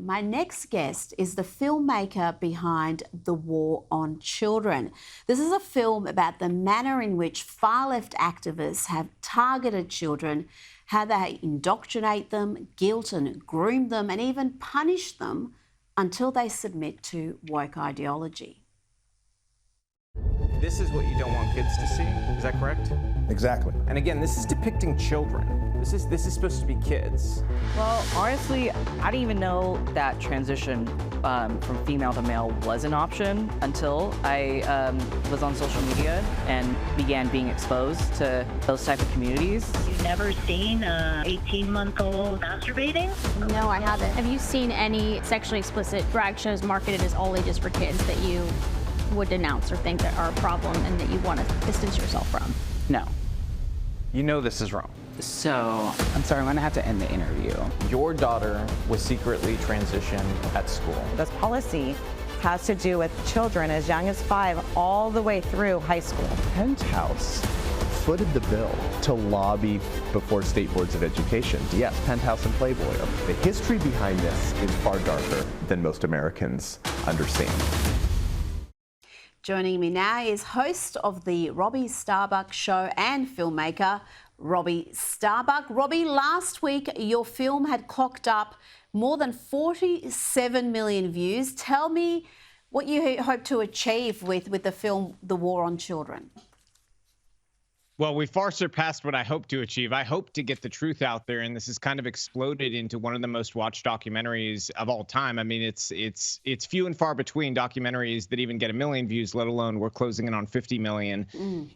My next guest is the filmmaker behind The War on Children. This is a film about the manner in which far-left activists have targeted children, how they indoctrinate them, guilt and groom them, and even punish them until they submit to woke ideology. This is what you don't want kids to see, is that correct? Exactly. And again, this is depicting children. This is supposed to be kids. Well, honestly, I didn't even know that transition from female to male was an option until I was on social media and began being exposed to those type of communities. You've never seen an 18-month-old masturbating? No, I haven't. Have you seen any sexually explicit drag shows marketed as all ages for kids that you would denounce or think that are a problem and that you want to distance yourself from? No. You know this is wrong. So, I'm sorry, I'm gonna have to end the interview. Your daughter was secretly transitioned at school. This policy has to do with children as young as 5 all the way through high school. Penthouse footed the bill to lobby before state boards of education. Yes, Penthouse and Playboy. The history behind this is far darker than most Americans understand. Joining me now is host of the Robbie Starbuck Show and filmmaker, Robbie Starbuck. Robbie, last week your film had clocked up more than 47 million views. Tell me what you hope to achieve with the film The War on Children. Well, we far surpassed what I hope to achieve. I hope to get the truth out there, and this has kind of exploded into one of the most watched documentaries of all time. I mean, it's few and far between documentaries that even get 1 million views, let alone we're closing in on 50 million.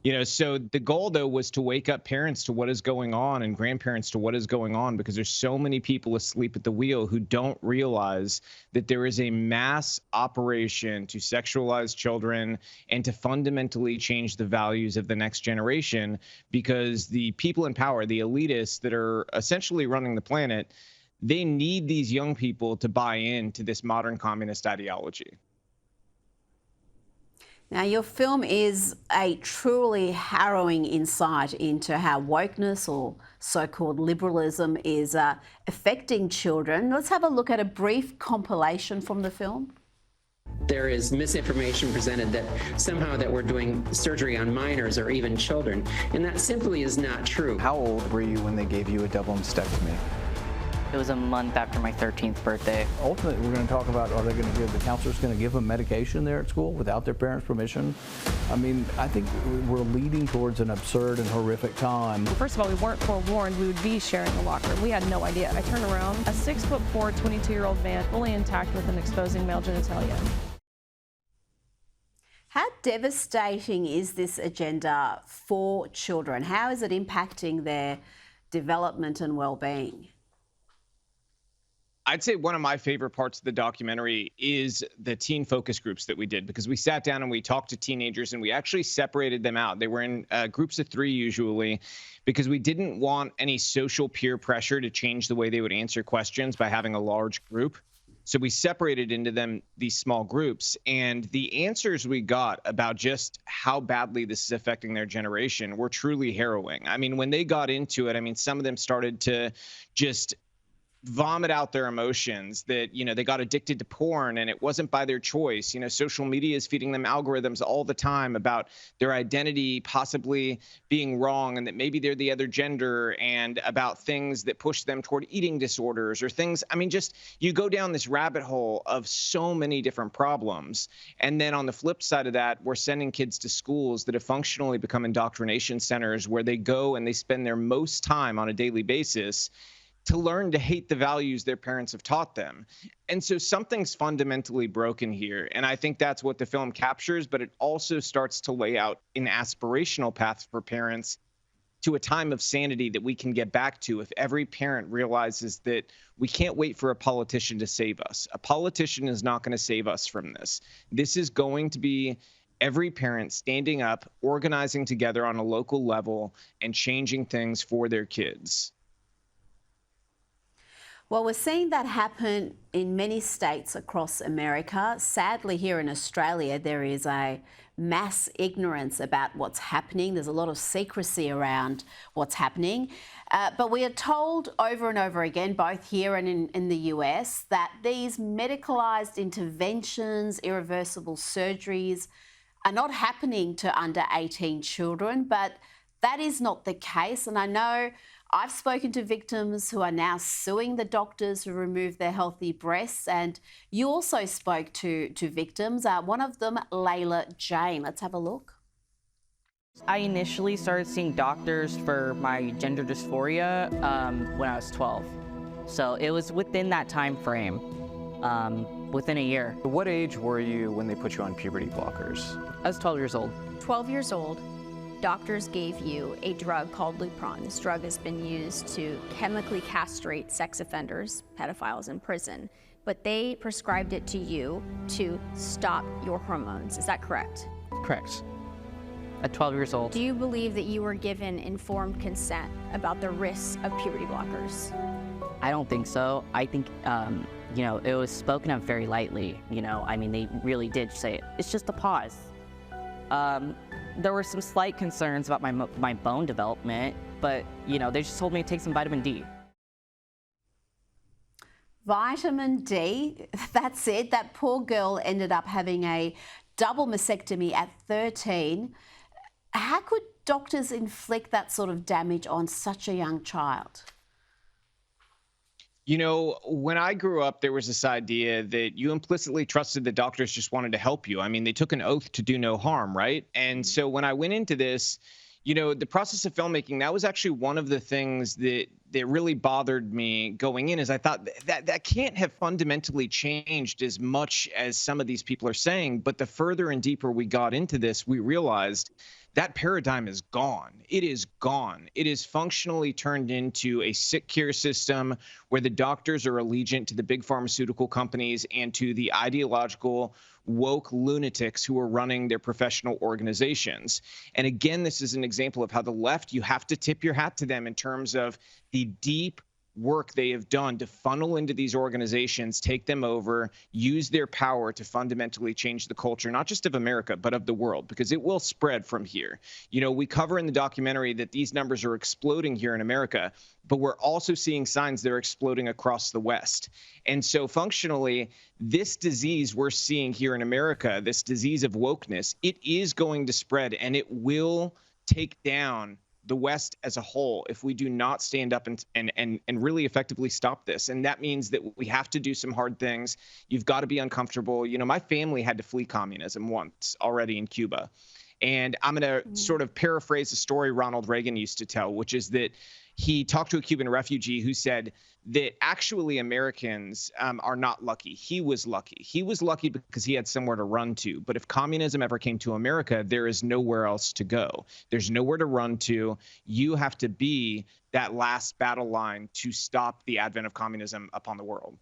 You know, so the goal though was to wake up parents to what is going on and grandparents to what is going on, because there's so many people asleep at the wheel who don't realize that there is a mass operation to sexualize children and to fundamentally change the values of the next generation. Because the people in power, the elitists that are essentially running the planet, they need these young people to buy into this modern communist ideology. Now, your film is a truly harrowing insight into how wokeness or so-called liberalism is affecting children. Let's have a look at a brief compilation from the film. There is misinformation presented that somehow that we're doing surgery on minors or even children, and that simply is not true. How old were you when they gave you a double mastectomy? It was a month after my 13th birthday. Ultimately, we're going to talk about, are they going to give, the counselor's going to give them medication there at school without their parents' permission? I mean, I think we're leading towards an absurd and horrific time. First of all, we weren't forewarned we would be sharing a locker. We had no idea. I turned around, a 6'4", 22-year-old man, fully intact with an exposing male genitalia. How devastating is this agenda for children? How is it impacting their development and well-being? I'd say one of my favorite parts of the documentary is the teen focus groups that we did, because we sat down and we talked to teenagers and we actually separated them out. They were in groups of 3 usually, because we didn't want any social peer pressure to change the way they would answer questions by having a large group. So we separated into these small groups, and the answers we got about just how badly this is affecting their generation were truly harrowing. I mean, when they got into it, I mean, some of them started to just vomit out their emotions that, you know, they got addicted to porn and it wasn't by their choice. You know, social media is feeding them algorithms all the time about their identity possibly being wrong and that maybe they're the other gender, and about things that push them toward eating disorders or things. I mean, just you go down this rabbit hole of so many different problems. And then on the flip side of that, we're sending kids to schools that have functionally become indoctrination centers where they go and they spend their most time on a daily basis to learn to hate the values their parents have taught them. And so something's fundamentally broken here. And I think that's what the film captures, but it also starts to lay out an aspirational path for parents to a time of sanity that we can get back to if every parent realizes that we can't wait for a politician to save us. A politician is not going to save us from this. This is going to be every parent standing up, organizing together on a local level, and changing things for their kids. Well, we're seeing that happen in many states across America. Sadly, here in Australia, there is a mass ignorance about what's happening. There's a lot of secrecy around what's happening. But we are told over and over again, both here and in the US, that these medicalised interventions, irreversible surgeries, are not happening to under 18 children, but that is not the case. And I know I've spoken to victims who are now suing the doctors who removed their healthy breasts, and you also spoke to victims. One of them, Layla Jane. Let's have a look. I initially started seeing doctors for my gender dysphoria when I was 12. So it was within that time frame, within a year. What age were you when they put you on puberty blockers? I was 12 years old. 12 years old, doctors gave you a drug called Lupron. This drug has been used to chemically castrate sex offenders, pedophiles in prison, but they prescribed it to you to stop your hormones. Is that correct? Correct. At 12 years old. Do you believe that you were given informed consent about the risks of puberty blockers? I don't think so. I think, you know, it was spoken of very lightly. You know, I mean, they really did say it's just a pause. There were some slight concerns about my bone development, but, you know, they just told me to take some vitamin D. Vitamin D, that's it. That poor girl ended up having a double mastectomy at 13. How could doctors inflict that sort of damage on such a young child? You know, when I grew up, there was this idea that you implicitly trusted the doctors just wanted to help you. I mean, they took an oath to do no harm, right? And so when I went into this, you know, the process of filmmaking, that was actually one of the things that really bothered me going in, is I thought that can't have fundamentally changed as much as some of these people are saying. But the further and deeper we got into this, we realized that paradigm is gone. It is gone. It is functionally turned into a sick care system where the doctors are allegiant to the big pharmaceutical companies and to the ideological woke lunatics who are running their professional organizations. And again, this is an example of how the left, you have to tip your hat to them in terms of the deep work they have done to funnel into these organizations, take them over, use their power to fundamentally change the culture, not just of America, but of the world, because it will spread from here. You know, we cover in the documentary that these numbers are exploding here in America, but we're also seeing signs they're exploding across the West. And so functionally, this disease we're seeing here in America, this disease of wokeness, it is going to spread, and it will take down the West as a whole if we do not stand up and really effectively stop this. And that means that we have to do some hard things. You've got to be uncomfortable. You know, my family had to flee communism once already in Cuba. And I'm going to sort of paraphrase a story Ronald Reagan used to tell, which is that he talked to a Cuban refugee who said that actually Americans are not lucky. He was lucky. He was lucky because he had somewhere to run to. But if communism ever came to America, there is nowhere else to go. There's nowhere to run to. You have to be that last battle line to stop the advent of communism upon the world.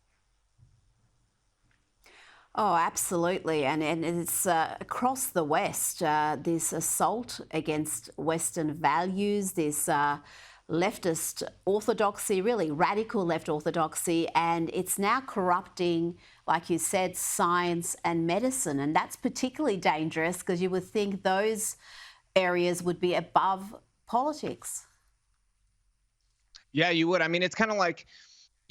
Oh, absolutely. And it's across the West, this assault against Western values, this leftist orthodoxy, really radical left orthodoxy, and it's now corrupting, like you said, science and medicine. And that's particularly dangerous because you would think those areas would be above politics. Yeah, you would. I mean, it's kind of like,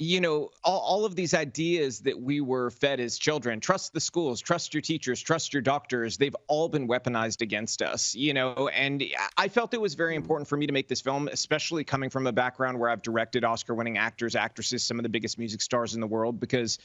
you know, all of these ideas that we were fed as children, trust the schools, trust your teachers, trust your doctors, they've all been weaponized against us, you know, and I felt it was very important for me to make this film, especially coming from a background where I've directed Oscar-winning actors, actresses, some of the biggest music stars in the world, because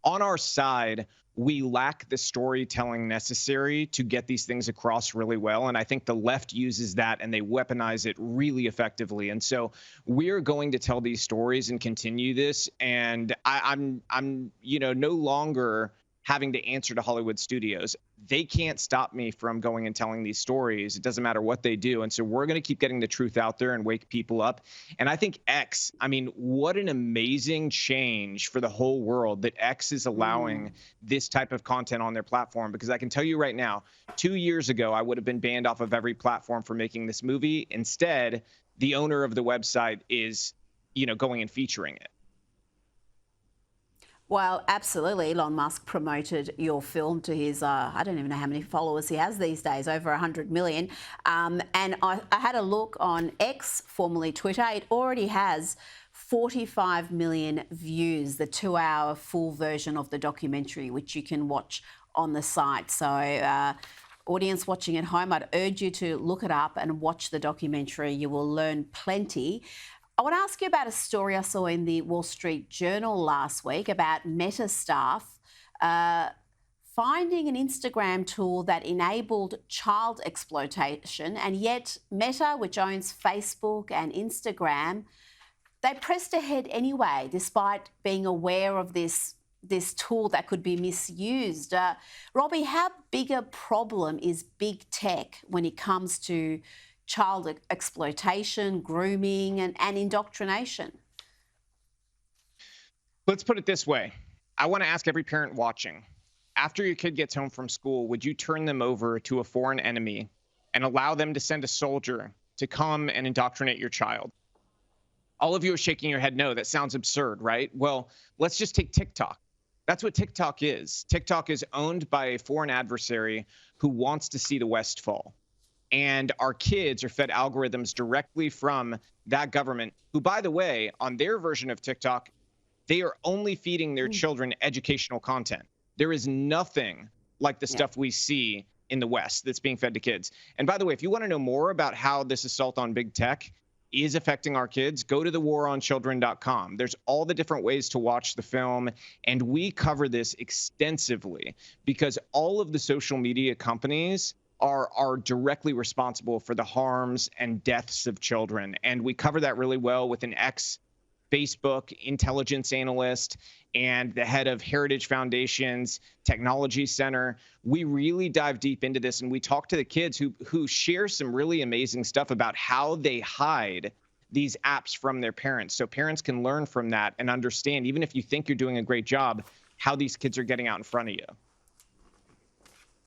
on our side, we lack the storytelling necessary to get these things across really well. And I think the left uses that and they weaponize it really effectively. And so we're going to tell these stories and continue this. And I'm you know, no longer having to answer to Hollywood studios. They can't stop me from going and telling these stories. It doesn't matter what they do. And so we're going to keep getting the truth out there and wake people up. And I think X, I mean, what an amazing change for the whole world that X is allowing this type of content on their platform. Because I can tell you right now, 2 years ago, I would have been banned off of every platform for making this movie. Instead, the owner of the website is, you know, going and featuring it. Well, absolutely. Elon Musk promoted your film to his, I don't even know how many followers he has these days, over 100 million. And I had a look on X, formerly Twitter. It already has 45 million views, the 2-hour full version of the documentary, which you can watch on the site. So, audience watching at home, I'd urge you to look it up and watch the documentary. You will learn plenty. I want to ask you about a story I saw in the Wall Street Journal last week about Meta staff finding an Instagram tool that enabled child exploitation, and yet Meta, which owns Facebook and Instagram, they pressed ahead anyway, despite being aware of this tool that could be misused. Robbie, how big a problem is big tech when it comes to child exploitation, grooming, and indoctrination? Let's put it this way. I want to ask every parent watching, after your kid gets home from school, would you turn them over to a foreign enemy and allow them to send a soldier to come and indoctrinate your child? All of you are shaking your head no. That sounds absurd, right? Well, let's just take TikTok. That's what TikTok is. TikTok is owned by a foreign adversary who wants to see the West fall. And our kids are fed algorithms directly from that government, who, by the way, on their version of TikTok, they are only feeding their children educational content. There is nothing like the stuff we see in the West that's being fed to kids. And by the way, if you want to know more about how this assault on big tech is affecting our kids, go to thewaronchildren.com. There's all the different ways to watch the film, and we cover this extensively because all of the social media companies are directly responsible for the harms and deaths of children. And we cover that really well with an ex-Facebook intelligence analyst and the head of Heritage Foundation's Technology Center. We really dive deep into this, and we talk to the kids who share some really amazing stuff about how they hide these apps from their parents. So parents can learn from that and understand, even if you think you're doing a great job, how these kids are getting out in front of you.